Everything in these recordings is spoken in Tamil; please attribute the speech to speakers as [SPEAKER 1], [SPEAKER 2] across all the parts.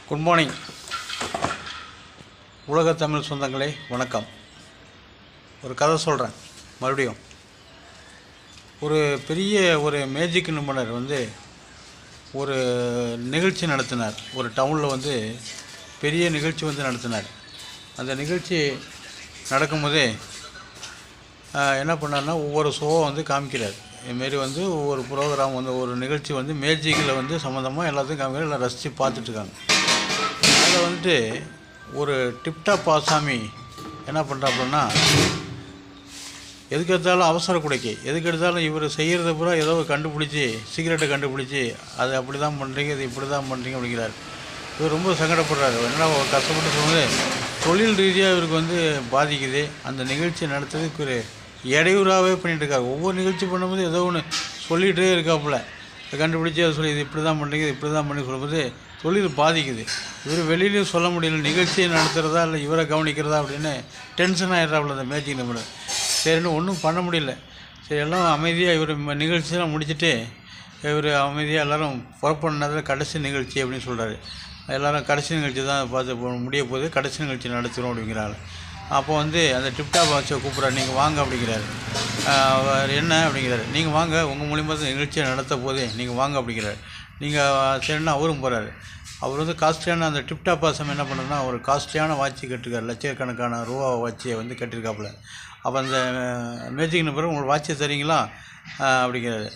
[SPEAKER 1] குட் மார்னிங் உலக தமிழ் சொந்தங்களே, வணக்கம். ஒரு கதை சொல்கிறேன். மறுபடியும் ஒரு பெரிய மேஜிக் நிபுணர் ஒரு நிகழ்ச்சி நடத்தினார். ஒரு டவுனில் பெரிய நிகழ்ச்சி நடத்தினார். அந்த நிகழ்ச்சி நடக்கும்போதே என்ன பண்ணார்னா, ஒவ்வொரு ஷோவை காமிக்கிறார். இதுமாரி ஒவ்வொரு ப்ரோக்ராம் ஒரு நிகழ்ச்சி மேஜிக்கில் சம்மந்தமாக எல்லாத்தையும் காமிக்கிறார். எல்லாம் ரசித்து பார்த்துட்ருக்காங்க. அதில் ஒரு டிப்டாப் ஆசாமி என்ன பண்ணுறாப்புலன்னா, எதுக்கு எடுத்தாலும் அவசர குடைக்கு, எதுக்கு எடுத்தாலும் இவர் செய்கிறத பூரா ஏதோ கண்டுபிடிச்சி, சீக்கிரட்டை கண்டுபிடிச்சி, அதை அப்படி தான் பண்ணுறீங்க, இது இப்படி தான் பண்ணுறீங்க அப்படிங்கிறார். இவர் ரொம்ப சங்கடப்படுறாரு. என்னன்னா கஷ்டப்பட்டு சொல்லுவது, தொழில் ரீதியாக இவருக்கு பாதிக்குது. அந்த நிகழ்ச்சி நடத்துறதுக்கு ஒரு இடையூறாகவே பண்ணிகிட்ருக்காரு. ஒவ்வொரு நிகழ்ச்சி பண்ணும்போது ஏதோ ஒன்று சொல்லிகிட்டே இருக்காப்புல. கண்டுபிடிச்சி அதை சொல்லி, இது இப்படி தான் பண்ணுறீங்க, இது இப்படி தான் பண்ணி சொல்லும்போது தொழில் பாதிக்குது. இவர் வெளியிலையும் சொல்ல முடியல, நிகழ்ச்சியை நடத்துகிறதா இல்லை இவரை கவனிக்கிறதா அப்படின்னு டென்ஷன் ஆகிடுறாப்புல அந்த மேஜிக் நிபுணர். சரின்னு ஒன்றும் பண்ண முடியல. சரி, எல்லாம் அமைதியாக இவர் நிகழ்ச்சியெல்லாம் முடிச்சுட்டு இவர் அமைதியாக எல்லோரும் புறப்படினதில் கடைசி நிகழ்ச்சி அப்படின்னு சொல்கிறாரு. எல்லோரும் கடைசி நிகழ்ச்சி தான் பார்த்து முடிய போது, கடைசி நிகழ்ச்சி நடத்துகிறோம் அப்படிங்கிறாரு. அப்போ அந்த டிப்டாப் வாட்சை கூப்பிட்றாரு. நீங்கள் வாங்க அப்படிங்கிறாரு. என்ன அப்படிங்கிறாரு. நீங்கள் வாங்க, உங்கள் மூலிமா தான் நிகழ்ச்சியை நடத்த போதே, நீங்கள் வாங்க அப்படிங்கிறாரு. நீங்கள் சரின்னா அவரும் போகிறாரு. அவர் காஸ்ட்லியான அந்த டிப்டாப் ஆசம் என்ன பண்ணுறதுனா, ஒரு காஸ்ட்லியான வாட்சி கட்டிருக்காரு. லட்சக்கணக்கான ரூபா வாட்சியை கட்டியிருக்காப்புல. அப்போ அந்த மேஜிக் நம்பர், உங்களுக்கு வாட்சியை தரீங்களா அப்படிங்கிறாரு.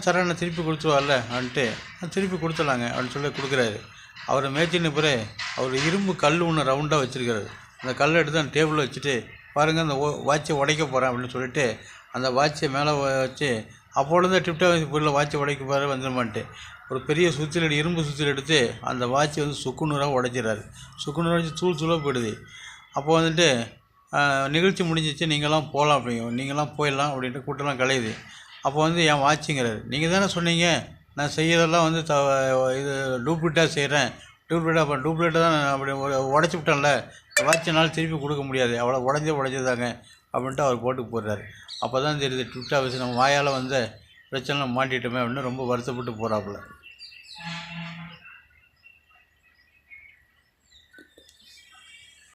[SPEAKER 1] தரேன், திருப்பி கொடுத்துருவார்ல அப்படின்ட்டு, திருப்பி கொடுத்துடலாங்க அப்படின்னு சொல்லி கொடுக்குறாரு. அவர் மேஜிக் நம்பரு அவர் இரும்பு கல் ஒன்று ரவுண்டாக வச்சுருக்காரு. அந்த கல்லை எடுத்து அந்த டேபிளில் வச்சுட்டு, பாருங்கள் அந்த வாட்சை உடைக்க போகிறேன் அப்படின்னு சொல்லிட்டு அந்த வாட்சை மேலே வச்சு, அப்போது டிப்டாப் பொருளில் வாட்சை உடைக்க போகிற வந்துடுமான்ட்டு ஒரு பெரிய சுற்றில் இரும்பு சுற்றில் எடுத்து அந்த வாட்சை சுக்குநூறாக உடைச்சிடறாரு. சுக்குநூறாக வச்சு தூள் தூளாக போயிடுது. அப்போ நிகழ்ச்சி முடிஞ்சிச்சு, நீங்களாம் போகலாம் அப்படிங்க, நீங்களாம் போயிடலாம் அப்படின்ட்டு கூட்டம்லாம் கலையுது. அப்போ என் வாட்சிங்கிறாரு. நீங்கள் தானே சொன்னீங்க நான் செய்கிறதெல்லாம் இது டூப்ளிகேட்டாக செய்கிறேன், டூப்ளிகேட்டாக தான் அப்படி உடச்சி விட்டேன்ல, வாட்சினால் திருப்பி கொடுக்க முடியாது, அவ்வளோ உடஞ்சதாங்க அப்படின்ட்டு அவர் போட்டு போடுறாரு. அப்போ தான் தெரியுது, டிப்டாப் நம்ம வாயால் பிரச்சனை மாட்டிட்டோமே அப்படின்னு ரொம்ப வருத்தப்பட்டு போகிறாப்புல.